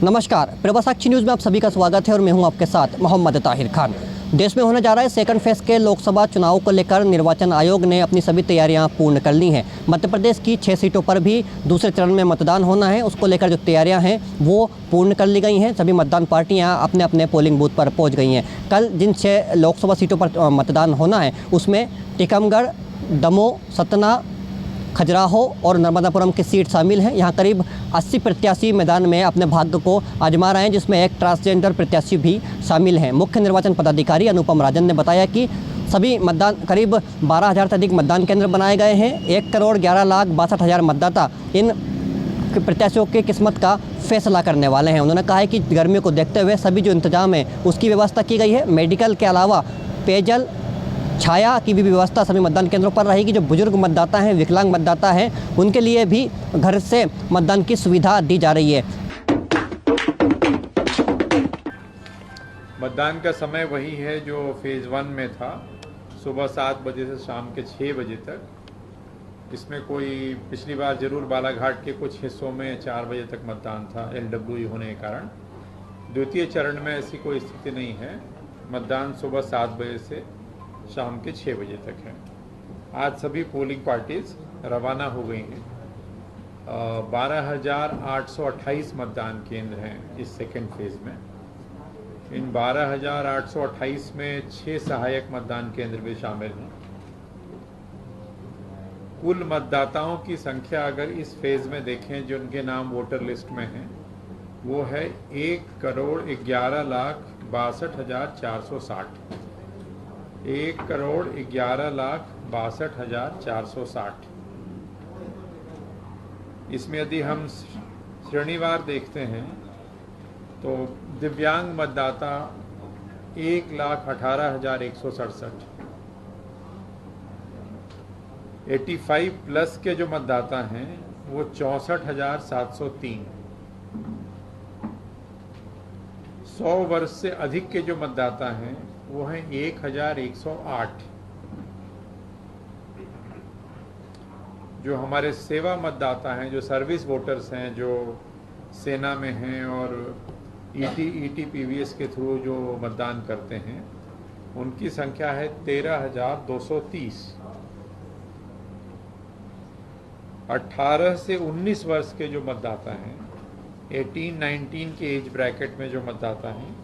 नमस्कार, प्रभासाक्षी न्यूज़ में आप सभी का स्वागत है और मैं हूं आपके साथ मोहम्मद ताहिर खान। देश में होने जा रहा है सेकंड फेज के लोकसभा चुनाव को लेकर निर्वाचन आयोग ने अपनी सभी तैयारियां पूर्ण कर ली हैं। मध्य प्रदेश की 6 सीटों पर भी दूसरे चरण में मतदान होना है, उसको लेकर जो तैयारियां हैं वो पूर्ण कर ली गई हैं। सभी मतदान पार्टियां अपने अपने पोलिंग बूथ पर पहुँच गई हैं। कल जिन 6 लोकसभा सीटों पर मतदान होना है उसमें टीकमगढ़, दमोह, सतना, खजुराहो और नर्मदापुरम की सीट शामिल हैं। यहाँ करीब 80 प्रत्याशी मैदान में अपने भाग्य को आजमा रहे हैं, जिसमें एक ट्रांसजेंडर प्रत्याशी भी शामिल हैं। मुख्य निर्वाचन पदाधिकारी अनुपम राजन ने बताया कि सभी मतदान करीब 12,000 से अधिक मतदान केंद्र बनाए गए हैं। 1,11,62,000 मतदाता इन प्रत्याशियों की किस्मत का फैसला करने वाले हैं। उन्होंने कहा है कि गर्मी को देखते हुए सभी जो इंतजाम है उसकी व्यवस्था की गई है। मेडिकल के अलावा पेयजल, छाया की भी व्यवस्था सभी मतदान केंद्रों पर रहेगी। जो बुजुर्ग मतदाता हैं, विकलांग मतदाता हैं, उनके लिए भी घर से मतदान की सुविधा दी जा रही है। मतदान का समय वही है जो फेज़ 1 में था, सुबह 7 बजे से शाम के 6 बजे तक। इसमें कोई पिछली बार जरूर बालाघाट के कुछ हिस्सों में 4 बजे तक मतदान था LWE होने के कारण। द्वितीय चरण में ऐसी कोई स्थिति नहीं है। मतदान सुबह 7 बजे से शाम के 6 बजे तक है। आज सभी पोलिंग पार्टीज रवाना हो गई हैं। 12,828 मतदान केंद्र हैं इस सेकेंड फेज में। इन 12,828 में 6 सहायक मतदान केंद्र भी शामिल हैं। कुल मतदाताओं की संख्या अगर इस फेज में देखें जो उनके नाम वोटर लिस्ट में हैं, वो है 1,11,62,460। 1,11,62,460। इसमें यदि हम श्रेणीवार देखते हैं तो दिव्यांग मतदाता 1,18,167। 85 प्लस के जो मतदाता हैं वो 64,703। 100 वर्ष से अधिक के जो मतदाता हैं वो हैं 1,108। जो हमारे सेवा मतदाता हैं, जो सर्विस वोटर्स हैं, जो सेना में हैं और ETPVS के थ्रू जो मतदान करते हैं, उनकी संख्या है 13,230। 18 से 19 वर्ष के जो मतदाता हैं, 18-19 के एज ब्रैकेट में जो मतदाता हैं,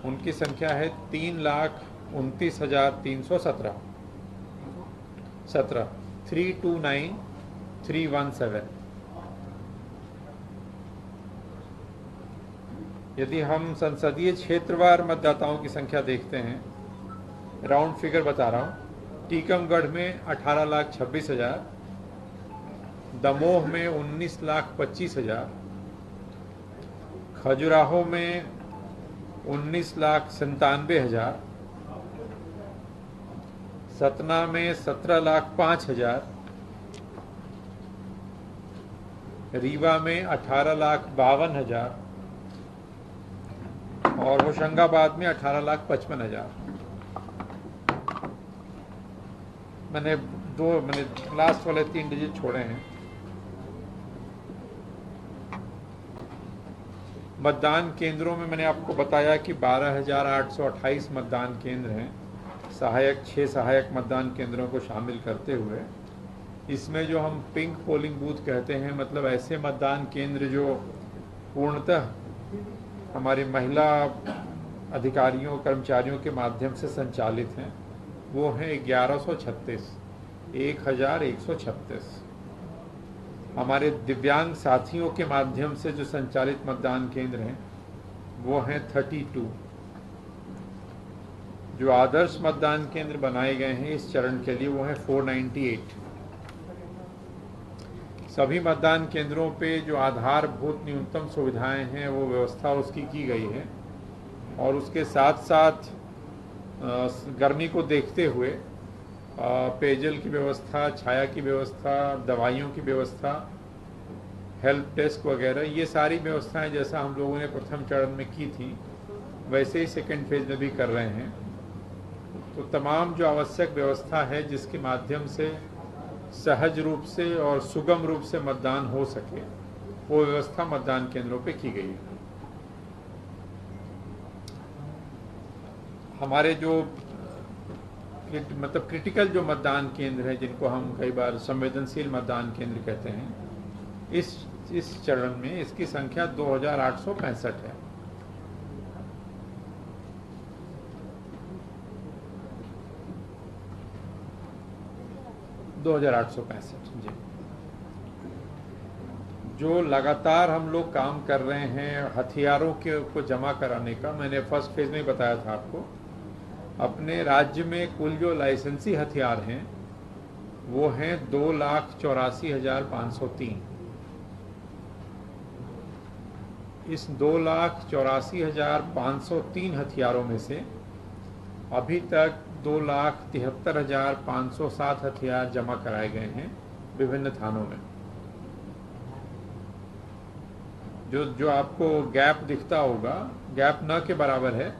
उनकी संख्या है 3,29,317। 329,317। यदि हम संसदीय क्षेत्रवार मतदाताओं की संख्या देखते हैं, राउंड फिगर बता रहा हूँ, टीकमगढ़ में 18,26,000, दमोह में 19,25,000, खजुराहो में 19,97,000, सतना में 17,05,000, रीवा में 18,52,000 और होशंगाबाद में 18,55,000। मैंने लास्ट वाले 3 डिजिट छोड़े हैं। मतदान केंद्रों में मैंने आपको बताया कि 12,828 मतदान केंद्र हैं, 6 सहायक मतदान केंद्रों को शामिल करते हुए। इसमें जो हम पिंक पोलिंग बूथ कहते हैं, मतलब ऐसे मतदान केंद्र जो पूर्णतः हमारी महिला अधिकारियों कर्मचारियों के माध्यम से संचालित हैं, वो हैं 1136। 1,136। हमारे दिव्यांग साथियों के माध्यम से जो संचालित मतदान केंद्र हैं वो हैं 32। जो आदर्श मतदान केंद्र बनाए गए हैं इस चरण के लिए वो हैं 498। सभी मतदान केंद्रों पे जो आधारभूत न्यूनतम सुविधाएं हैं वो व्यवस्था उसकी की गई है और उसके साथ साथ गर्मी को देखते हुए पेयजल की व्यवस्था, छाया की व्यवस्था, दवाइयों की व्यवस्था, हेल्प डेस्क वगैरह, ये सारी व्यवस्थाएं जैसा हम लोगों ने प्रथम चरण में की थी वैसे ही सेकेंड फेज में भी कर रहे हैं। तो तमाम जो आवश्यक व्यवस्था है जिसके माध्यम से सहज रूप से और सुगम रूप से मतदान हो सके, वो व्यवस्था मतदान केंद्रों पे की गई है। हमारे जो मतलब क्रिटिकल जो मतदान केंद्र है, जिनको हम कई बार संवेदनशील मतदान केंद्र कहते हैं, इस चरण में इसकी संख्या 2865 है। जी। जो लगातार हम लोग काम कर रहे हैं हथियारों को जमा कराने का, मैंने फर्स्ट फेज में बताया था आपको। अपने राज्य में कुल जो लाइसेंसी हथियार हैं वो हैं 2,84,503। इस 2,84,503 हथियारों में से अभी तक 2,73,507 हथियार जमा कराए गए हैं विभिन्न थानों में। जो आपको गैप दिखता होगा, गैप न के बराबर है।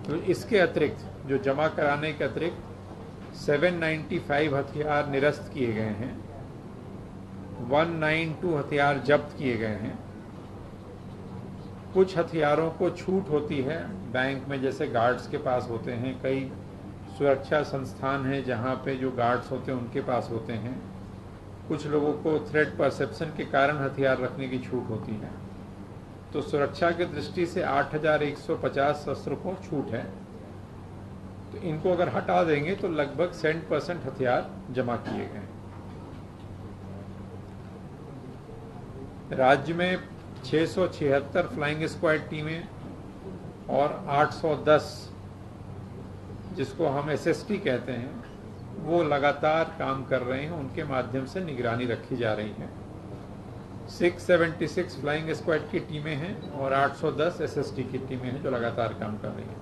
तो इसके अतिरिक्त, जो जमा कराने के अतिरिक्त 795 हथियार निरस्त किए गए हैं, 192 हथियार जब्त किए गए हैं। कुछ हथियारों को छूट होती है बैंक में, जैसे गार्ड्स के पास होते हैं, कई सुरक्षा संस्थान हैं जहां पे जो गार्ड्स होते हैं उनके पास होते हैं। कुछ लोगों को थ्रेट परसेप्शन के कारण हथियार रखने की छूट होती है। तो सुरक्षा की दृष्टि से 8,150 शस्त्रों को छूट है। तो इनको अगर हटा देंगे तो लगभग 100% हथियार जमा किए गए। राज्य में 676 फ्लाइंग स्क्वाड टीमें और 810 जिसको हम एसएसटी कहते हैं, वो लगातार काम कर रहे हैं। उनके माध्यम से निगरानी रखी जा रही है। 676 फ्लाइंग स्क्वाड की टीमें हैं और 810 एसएसटी की टीमें हैं जो लगातार काम कर रही हैं।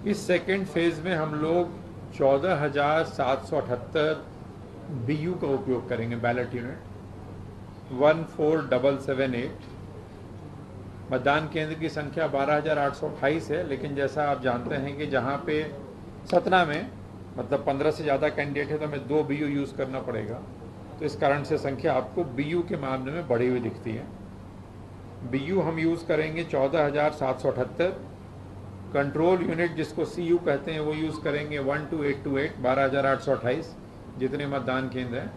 इस सेकेंड फेज में हम लोग 14,778 बीयू का उपयोग करेंगे, बैलेट यूनिट 14,778। मतदान केंद्र की संख्या 12,828 है, लेकिन जैसा आप जानते हैं कि जहां पे सतना में मतलब 15 से ज़्यादा कैंडिडेट है तो हमें 2 बीयू यूज़ करना पड़ेगा। तो इस कारण से संख्या आपको बीयू के मामले में बढ़ी हुई दिखती है। बीयू हम यूज़ करेंगे 14,778। कंट्रोल यूनिट जिसको सीयू कहते हैं वो यूज़ करेंगे 12,828, 12,828 जितने मतदान केंद्र हैं,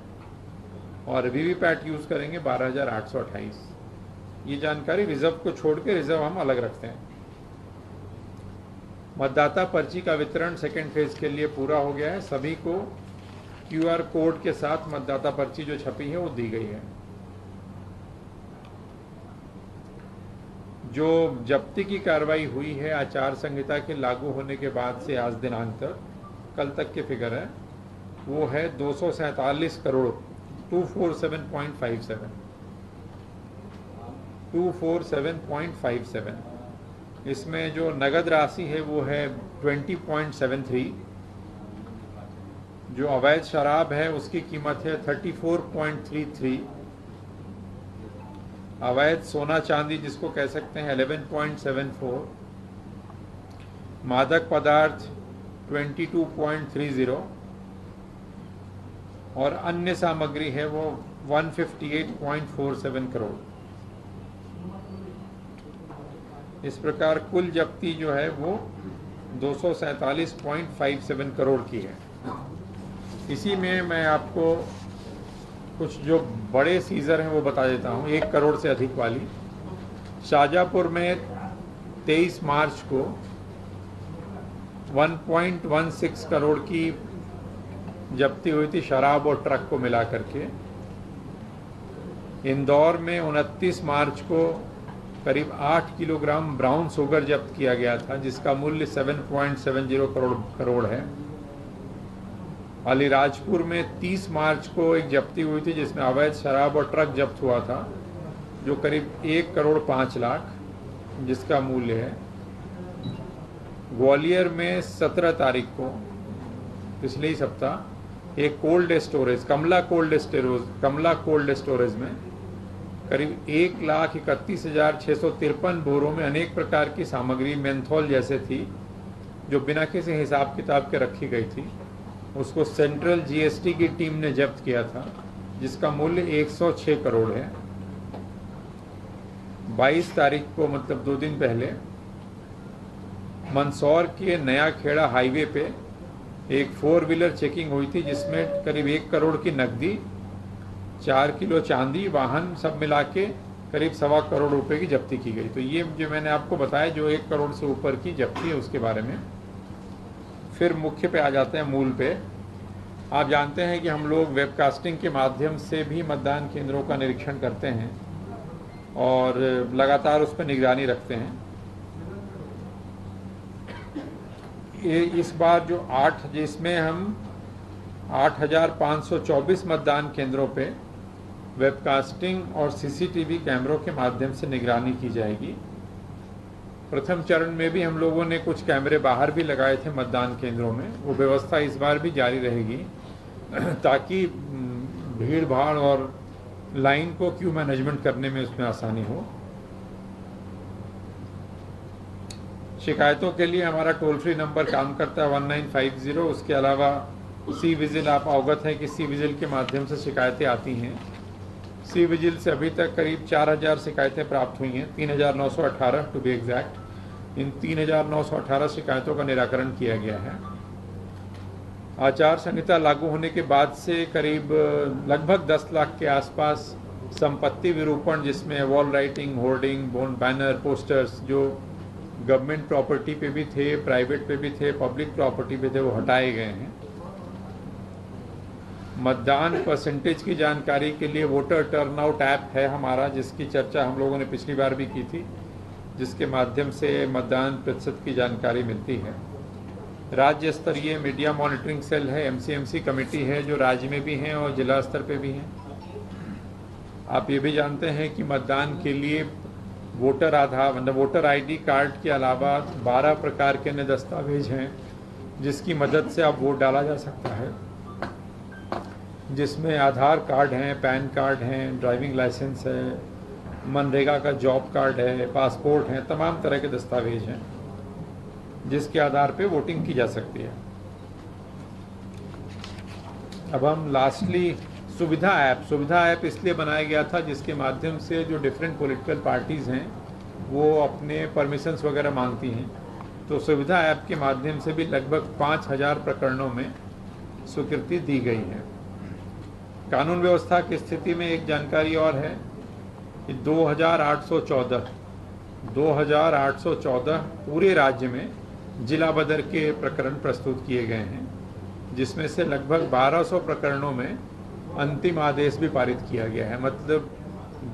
और वीवीपैट यूज़ करेंगे 12,828। ये जानकारी रिजर्व को छोड़ के, रिजर्व हम अलग रखते हैं। मतदाता पर्ची का वितरण सेकेंड फेज के लिए पूरा हो गया है। सभी को क्यूआर कोड के साथ मतदाता पर्ची जो छपी है वो दी गई है। जो जब्ती की कार्रवाई हुई है आचार संहिता के लागू होने के बाद से आज दिनांक तक, कल तक के फिगर है, वो है 247 करोड़ 247.57 247.57। इसमें जो नगद राशि है वो है 20.73। जो अवैध शराब है उसकी कीमत है 34.33। अवैध सोना चांदी जिसको कह सकते हैं 11.74। मादक पदार्थ 22.30 और अन्य सामग्री है वो 158.47 करोड़। इस प्रकार कुल जब्ती जो है वो 247.57 करोड़ की है। इसी में मैं आपको कुछ जो बड़े सीजर हैं वो बता देता हूँ। 1 करोड़ से अधिक वाली शाहजहाँपुर में 23 मार्च को 1.16 करोड़ की जब्ती हुई थी, शराब और ट्रक को मिला करके। इंदौर में 29 मार्च को करीब 8 किलोग्राम ब्राउन शुगर जब्त किया गया था जिसका मूल्य 7.70 करोड़ है। अलीराजपुर में 30 मार्च को एक जब्ती हुई थी जिसमें अवैध शराब और ट्रक जब्त हुआ था जो करीब 1 करोड़ 5 लाख जिसका मूल्य है। ग्वालियर में 17 तारीख को पिछले ही सप्ताह एक कोल्ड स्टोरेज कमला कोल्ड स्टोरेज में करीब 1,31,653 बोरों में अनेक प्रकार की सामग्री मेंथोल जैसे थी जो बिना किसी हिसाब किताब के रखी गई थी। उसको सेंट्रल जीएसटी की टीम ने जब्त किया था, जिसका मूल्य 106 करोड़ है। 22 तारीख को मतलब 2 दिन पहले मंदसौर के नया खेड़ा हाईवे पे एक 4 व्हीलर चेकिंग हुई थी, जिसमें करीब 1 करोड़ की नकदी, 4 किलो चांदी, वाहन सब मिला के करीब 1.25 करोड़ रुपए की जब्ती की गई। तो ये जो मैंने आपको बताया, जो 1 करोड़ से ऊपर की जब्ती है उसके बारे में। फिर मुख्य पे आ जाते हैं, मूल पे। आप जानते हैं कि हम लोग वेबकास्टिंग के माध्यम से भी मतदान केंद्रों का निरीक्षण करते हैं और लगातार उस पर निगरानी रखते हैं। ये इस बार जो जिसमें हम 8,524 मतदान केंद्रों पे वेबकास्टिंग और सीसीटीवी कैमरों के माध्यम से निगरानी की जाएगी। प्रथम चरण में भी हम लोगों ने कुछ कैमरे बाहर भी लगाए थे मतदान केंद्रों में। वो व्यवस्था इस बार भी जारी रहेगी ताकि भीड़ भाड़ और लाइन को क्यू मैनेजमेंट करने में उसमें आसानी हो। शिकायतों के लिए हमारा टोल फ्री नंबर काम करता है 1950। उसके अलावा सी विजिल, आप अवगत हैं कि सी विजिल के माध्यम से शिकायतें आती हैं। सी विजिल से अभी तक करीब 4,000 शिकायतें प्राप्त हुई हैं, 3,918 टू बी एग्जैक्ट। इन 3,918 शिकायतों का निराकरण किया गया है। आचार संहिता लागू होने के बाद से करीब लगभग 10 लाख के आसपास संपत्ति विरूपण, जिसमें wall writing, hoarding, banner, posters जो गवर्नमेंट प्रॉपर्टी पे भी थे, प्राइवेट पे भी थे, पब्लिक प्रॉपर्टी पे थे, वो हटाए गए हैं। मतदान परसेंटेज की जानकारी के लिए वोटर टर्नआउट ऐप है हमारा, जिसकी चर्चा हम लोगों ने पिछली बार भी की थी, जिसके माध्यम से मतदान प्रतिशत की जानकारी मिलती है। राज्य स्तरीय मीडिया मॉनिटरिंग सेल है, एमसीएमसी कमेटी है, जो राज्य में भी हैं और जिला स्तर पे भी हैं। आप ये भी जानते हैं कि मतदान के लिए वोटर आधार मतलब वोटर आईडी कार्ड के अलावा 12 प्रकार के अन्य दस्तावेज हैं, जिसकी मदद से अब वोट डाला जा सकता है, जिसमें आधार कार्ड हैं, पैन कार्ड हैं, ड्राइविंग लाइसेंस है, मनरेगा का जॉब कार्ड है, पासपोर्ट हैं, तमाम तरह के दस्तावेज हैं जिसके आधार पे वोटिंग की जा सकती है। अब हम लास्टली सुविधा ऐप इसलिए बनाया गया था जिसके माध्यम से जो डिफरेंट पॉलिटिकल पार्टीज़ हैं वो अपने परमिशंस वगैरह मांगती हैं। तो सुविधा ऐप के माध्यम से भी लगभग 5,000 प्रकरणों में स्वीकृति दी गई है। कानून व्यवस्था की स्थिति में एक जानकारी और है कि 2,814 पूरे राज्य में जिला बदर के प्रकरण प्रस्तुत किए गए हैं, जिसमें से लगभग 1200 प्रकरणों में अंतिम आदेश भी पारित किया गया है। मतलब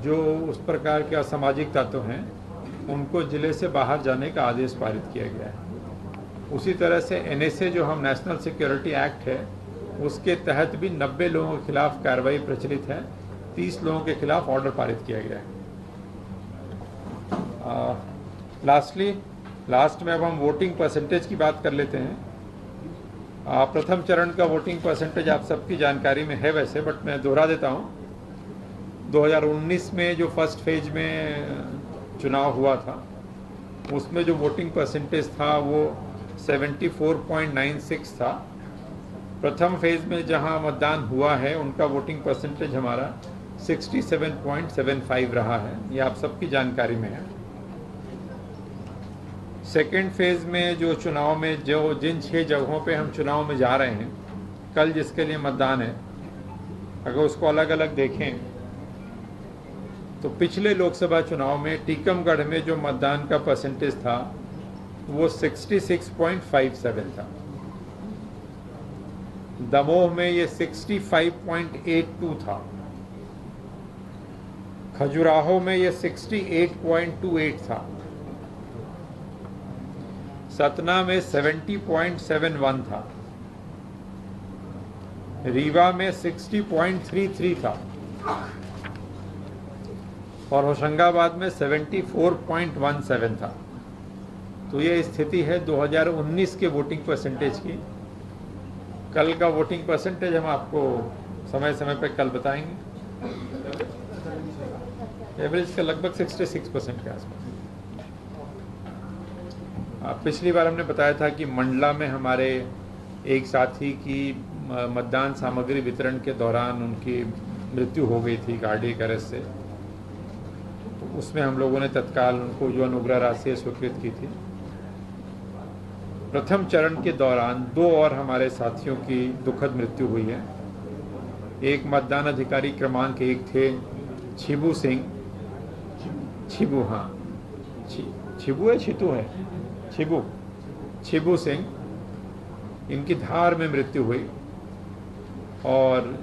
जो उस प्रकार के असामाजिक तत्व हैं उनको जिले से बाहर जाने का आदेश पारित किया गया है। उसी तरह से एनएसए जो हम नेशनल सिक्योरिटी एक्ट है उसके तहत भी 90 लोगों के खिलाफ कार्रवाई प्रचलित है, 30 लोगों के खिलाफ ऑर्डर पारित किया गया है। लास्ट में अब हम वोटिंग परसेंटेज की बात कर लेते हैं। प्रथम चरण का वोटिंग परसेंटेज आप सबकी जानकारी में है वैसे, बट मैं दोहरा देता हूँ। 2019 में जो फर्स्ट फेज में चुनाव हुआ था उसमें जो वोटिंग परसेंटेज था वो 74.96 था। प्रथम फेज में जहां मतदान हुआ है उनका वोटिंग परसेंटेज हमारा 67.75 रहा है, ये आप सबकी जानकारी में है। सेकेंड फेज में जो चुनाव में जिन 6 जगहों पे हम चुनाव में जा रहे हैं, कल जिसके लिए मतदान है, अगर उसको अलग अलग देखें तो पिछले लोकसभा चुनाव में टीकमगढ़ में जो मतदान का परसेंटेज था वो 66.57 था। दमोह में ये 65.82 था। खजुराहो में ये 68.28 था। सतना में 70.71 था। रीवा में 60.33 था और होशंगाबाद में 74.17 था। तो ये स्थिति है 2019 के वोटिंग परसेंटेज की। कल का वोटिंग परसेंटेज हम आपको समय समय पर कल बताएंगे। एवरेज का लगभग 66% के आसपास। पिछली बार हमने बताया था कि मंडला में हमारे एक साथी की मतदान सामग्री वितरण के दौरान उनकी मृत्यु हो गई थी कार्डियक अरेस्ट से। तो उसमें हम लोगों ने तत्काल उनको जो अनुग्रह राशि स्वीकृत की थी। प्रथम चरण के दौरान 2 और हमारे साथियों की दुखद मृत्यु हुई है। एक मतदान अधिकारी क्रमांक 1 थे छिबू सिंह, छिबू, हाँ छिबू है छितू है छिबू सिंह, इनकी धार में मृत्यु हुई। और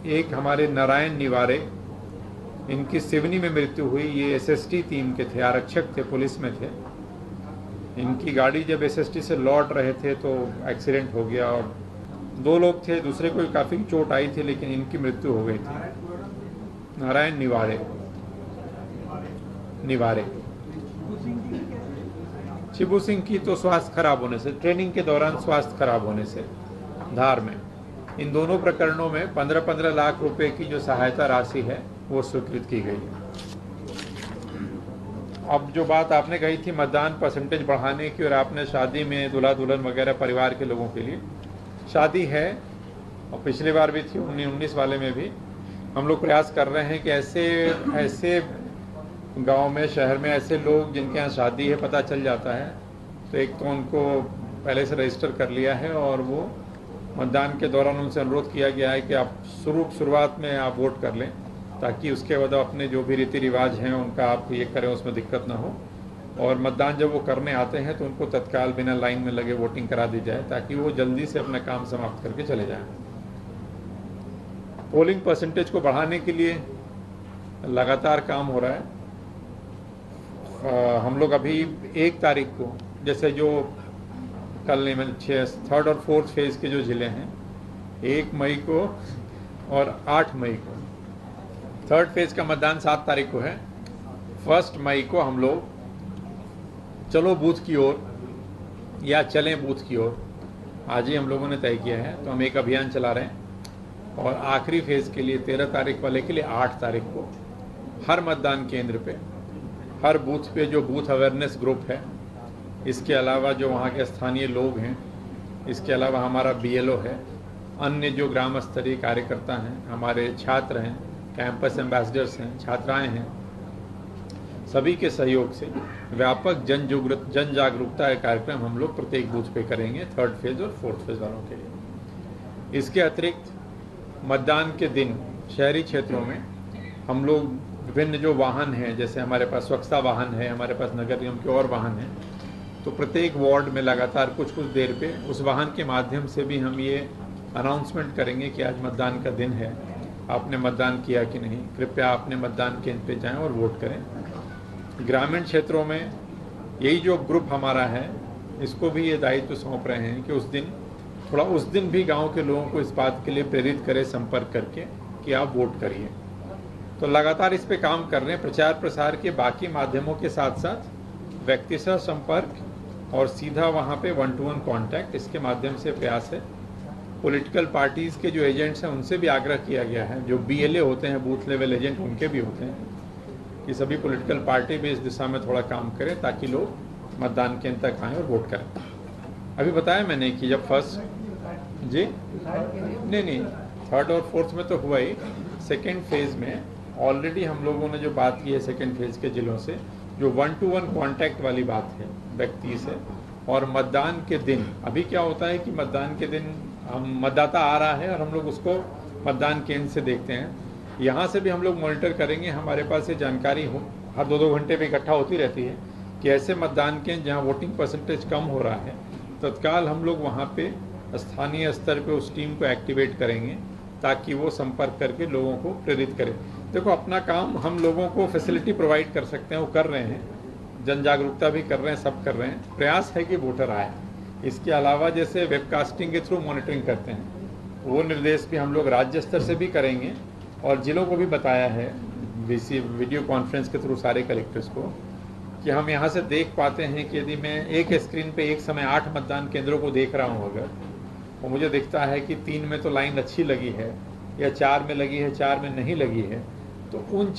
एक हमारे नारायण निवारे, इनकी सिवनी में मृत्यु हुई। ये एसएसटी टीम के थे, आरक्षक थे, पुलिस में थे। इनकी गाड़ी जब एसएसटी से लौट रहे थे तो एक्सीडेंट हो गया और 2 लोग थे, दूसरे को काफ़ी चोट आई थी, लेकिन इनकी मृत्यु हो गई थी। नारायण निवारे। शिबू सिंह की तो स्वास्थ्य खराब होने से, ट्रेनिंग के दौरान स्वास्थ्य खराब होने से धार में। इन दोनों प्रकरणों में 15-15 लाख रुपए की जो सहायता राशि है वो स्वीकृत की गई है। अब जो बात आपने कही थी मतदान परसेंटेज बढ़ाने की, और आपने शादी में दूल्हा दुल्हन वगैरह परिवार के लोगों के लिए शादी है, और पिछली बार भी थी 19 वाले में भी हम लोग प्रयास कर रहे हैं कि ऐसे गांव में, शहर में ऐसे लोग जिनके यहाँ शादी है पता चल जाता है तो एक तो उनको पहले से रजिस्टर कर लिया है, और वो मतदान के दौरान उनसे अनुरोध किया गया है कि आप शुरुआत में आप वोट कर लें, ताकि उसके बाद अपने जो भी रीति रिवाज हैं उनका आप ये करें, उसमें दिक्कत ना हो। और मतदान जब वो करने आते हैं तो उनको तत्काल बिना लाइन में लगे वोटिंग करा दी जाए, ताकि वो जल्दी से अपना काम समाप्त करके चले जाएं। पोलिंग परसेंटेज को बढ़ाने के लिए लगातार काम हो रहा है। हम लोग अभी 1 तारीख को, जैसे जो कल नहीं, मतलब 3rd और 4th फेज के जो ज़िले हैं, 1 मई को और 8 मई को, 3rd फेज का मतदान 7 तारीख को है। 1 मई को हम लोग चलो बूथ की ओर या चलें बूथ की ओर, आज ही हम लोगों ने तय किया है, तो हम एक अभियान चला रहे हैं। और आखिरी फेज के लिए 13 तारीख वाले के लिए 8 तारीख को हर मतदान केंद्र पे, हर बूथ पे जो बूथ अवेयरनेस ग्रुप है, इसके अलावा जो वहाँ के स्थानीय लोग हैं, इसके अलावा हमारा बीएलओ है, अन्य जो ग्राम स्तरीय कार्यकर्ता हैं, हमारे छात्र हैं, कैंपस एम्बेसडर्स हैं, छात्राएं हैं, सभी के सहयोग से व्यापक जन जागरूकता कार्यक्रम हम लोग प्रत्येक बूथ पे करेंगे 3rd फेज और 4th फेज वालों के लिए। इसके अतिरिक्त मतदान के दिन शहरी क्षेत्रों में हम लोग विभिन्न जो वाहन हैं, जैसे हमारे पास स्वच्छता वाहन है, हमारे पास नगर निगम के और वाहन हैं, तो प्रत्येक वार्ड में लगातार कुछ देर पे उस वाहन के माध्यम से भी हम ये अनाउंसमेंट करेंगे कि आज मतदान का दिन है, आपने मतदान किया कि नहीं, कृपया आपने मतदान केंद्र पे जाएं और वोट करें। ग्रामीण क्षेत्रों में यही जो ग्रुप हमारा है, इसको भी ये दायित्व सौंप रहे हैं कि उस दिन भी गांव के लोगों को इस बात के लिए प्रेरित करें संपर्क करके कि आप वोट करिए। तो लगातार इस पे काम कर रहे हैं। प्रचार प्रसार के बाकी माध्यमों के साथ साथ व्यक्ति से संपर्क और सीधा वहाँ पे 1-to-1 कॉन्टैक्ट, इसके माध्यम से प्रयास है। पॉलिटिकल पार्टीज़ के जो एजेंट्स हैं उनसे भी आग्रह किया गया है, जो BLA होते हैं, बूथ लेवल एजेंट, उनके भी होते हैं, कि सभी पॉलिटिकल पार्टी भी इस दिशा में थोड़ा काम करें ताकि लोग मतदान केंद्र तक आएँ और वोट करें। अभी बताया मैंने कि जब नहीं 3rd और 4th में तो हुआ ही, 2nd फेज में ऑलरेडी हम लोगों ने जो बात की है 2nd फेज के जिलों से, जो 1-to-1 कॉन्टैक्ट वाली बात है व्यक्ति से, और मतदान के दिन, अभी क्या होता है कि मतदान के दिन हम मतदाता आ रहा है और हम लोग उसको मतदान केंद्र से देखते हैं, यहाँ से भी हम लोग मॉनिटर करेंगे। हमारे पास ये जानकारी हर 2-2 घंटे पे इकट्ठा होती रहती है कि ऐसे मतदान केंद्र जहाँ वोटिंग परसेंटेज कम हो रहा है, तत्काल हम लोग वहाँ पे स्थानीय स्तर पे उस टीम को एक्टिवेट करेंगे ताकि वो संपर्क करके लोगों को प्रेरित करें। देखो, अपना काम हम लोगों को फैसिलिटी प्रोवाइड कर सकते हैं, वो कर रहे हैं, जन जागरूकता भी कर रहे हैं, सब कर रहे हैं। प्रयास है कि वोटर आए। इसके अलावा जैसे वेबकास्टिंग के थ्रू मॉनिटरिंग करते हैं, वो निर्देश भी हम लोग राज्य स्तर से भी करेंगे, और जिलों को भी बताया है वीडियो कॉन्फ्रेंस के थ्रू सारे कलेक्टर्स को, कि हम यहाँ से देख पाते हैं कि यदि मैं एक स्क्रीन पे एक समय 8 मतदान केंद्रों को देख रहा हूँ अगर, और मुझे दिखता है कि 3 में तो लाइन अच्छी लगी है या 4 में लगी है, 4 में नहीं लगी है, तो उन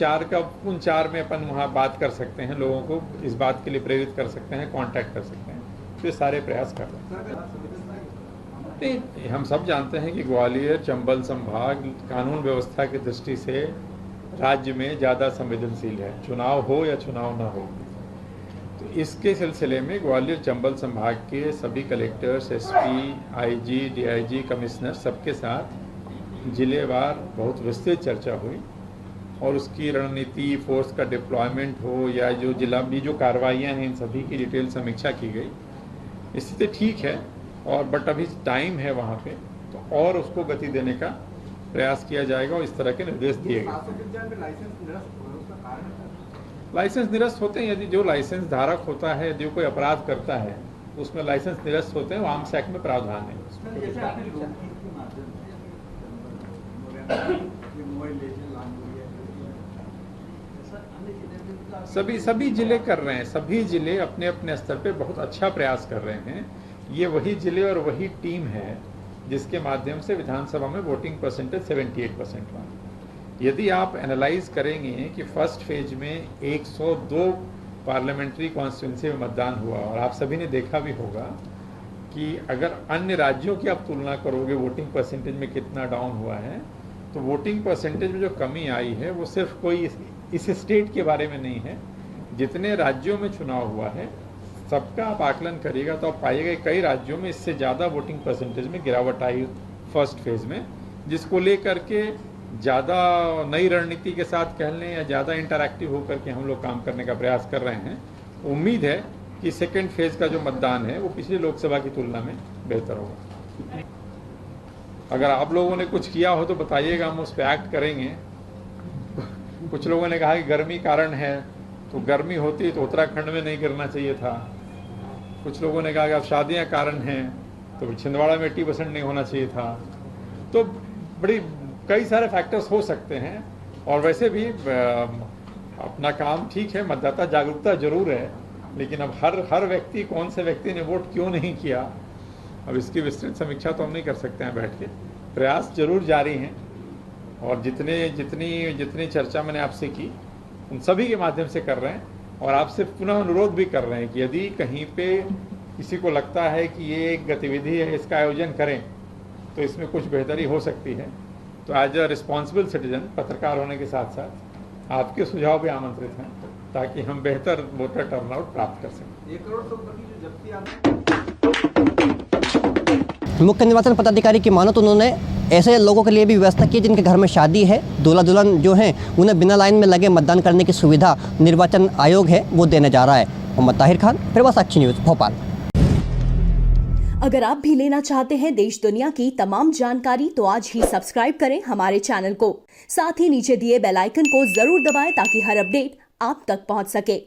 4 में अपन वहाँ बात कर सकते हैं, लोगों को इस बात के लिए प्रेरित कर सकते हैं, कांटेक्ट कर सकते हैं। तो ये सारे प्रयास कर रहे हैं। नहीं, हम सब जानते हैं कि ग्वालियर चंबल संभाग कानून व्यवस्था की दृष्टि से राज्य में ज़्यादा संवेदनशील है, चुनाव हो या चुनाव ना हो। तो इसके सिलसिले में ग्वालियर चंबल संभाग के सभी collectors, SP, IG, DIG, commissioner सबके साथ जिलेवार बहुत विस्तृत चर्चा हुई और उसकी रणनीति, फोर्स का डिप्लॉयमेंट हो या जो जिला में जो कार्रवाइयाँ हैं, इन सभी की डिटेल समीक्षा की गई। स्थिति ठीक है और बट अभी टाइम है वहाँ पे, तो और उसको गति देने का प्रयास किया जाएगा और इस तरह के निर्देश दिए गए। लाइसेंस निरस्त होते हैं, यदि जो लाइसेंस धारक होता है, यदि कोई अपराध करता है उसमें लाइसेंस निरस्त होते हैं, वो आर्म्स एक्ट में प्रावधान है। सभी जिले कर रहे हैं, सभी जिले अपने अपने स्तर पे बहुत अच्छा प्रयास कर रहे हैं। ये वही जिले और वही टीम है जिसके माध्यम से विधानसभा में वोटिंग परसेंटेज 78% हुआ। यदि आप एनालाइज करेंगे कि फर्स्ट फेज में 102 पार्लियामेंट्री कॉन्स्टिट्यूंसी में मतदान हुआ और आप सभी ने देखा भी होगा कि अगर अन्य राज्यों की आप तुलना करोगे वोटिंग परसेंटेज में कितना डाउन हुआ है, तो वोटिंग परसेंटेज में जो कमी आई है वो सिर्फ कोई इस स्टेट के बारे में नहीं है। जितने राज्यों में चुनाव हुआ है सबका आप आकलन करिएगा तो आप पाइएगा कई राज्यों में इससे ज़्यादा वोटिंग परसेंटेज में गिरावट आई फर्स्ट फेज में, जिसको लेकर के ज़्यादा नई रणनीति के साथ कह लें या ज़्यादा इंटरैक्टिव होकर के हम लोग काम करने का प्रयास कर रहे हैं। उम्मीद है कि सेकेंड फेज का जो मतदान है वो पिछली लोकसभा की तुलना में बेहतर होगा। अगर आप लोगों ने कुछ किया हो तो बताइएगा, हम उस पर एक्ट करेंगे। कुछ लोगों ने कहा कि गर्मी कारण है, तो गर्मी होती तो उत्तराखंड में नहीं गिरना चाहिए था। कुछ लोगों ने कहा कि अब शादियाँ कारण हैं तो छिंदवाड़ा में 80% नहीं होना चाहिए था। तो बड़ी कई सारे फैक्टर्स हो सकते हैं और वैसे भी अपना काम ठीक है, मतदाता जागरूकता जरूर है, लेकिन अब हर व्यक्ति, कौन से व्यक्ति ने वोट क्यों नहीं किया, अब इसकी विस्तृत समीक्षा तो हम नहीं कर सकते हैं बैठ के। प्रयास जरूर जारी हैं और जितनी चर्चा मैंने आपसे की उन सभी के माध्यम से कर रहे हैं और आपसे पुनः अनुरोध भी कर रहे हैं कि यदि कहीं पे किसी को लगता है कि ये एक गतिविधि है, इसका आयोजन करें तो इसमें कुछ बेहतरी हो सकती है, तो एज अ रिस्पॉन्सिबल सिटीजन, पत्रकार होने के साथ साथ आपके सुझाव भी आमंत्रित हैं ताकि हम बेहतर वोटर टर्नआउट प्राप्त कर सकें। 1 करोड़ से ऊपर की जो जब्ती मुख्य निर्वाचन पदाधिकारी की मानो तो उन्होंने ऐसे लोगों के लिए भी व्यवस्था की जिनके घर में शादी है, दूल्हा दुल्हन जो हैं उन्हें बिना लाइन में लगे मतदान करने की सुविधा निर्वाचन आयोग है वो देने जा रहा है। मोहम्मद ताहिर खान, प्रवास साक्षी न्यूज़, भोपाल। अगर आप भी लेना चाहते हैं देश दुनिया की तमाम जानकारी तो आज ही सब्सक्राइब करें हमारे चैनल को। साथ ही नीचे दिए बेल आइकन को जरूर दबाएं ताकि हर अपडेट आप तक पहुंच सके।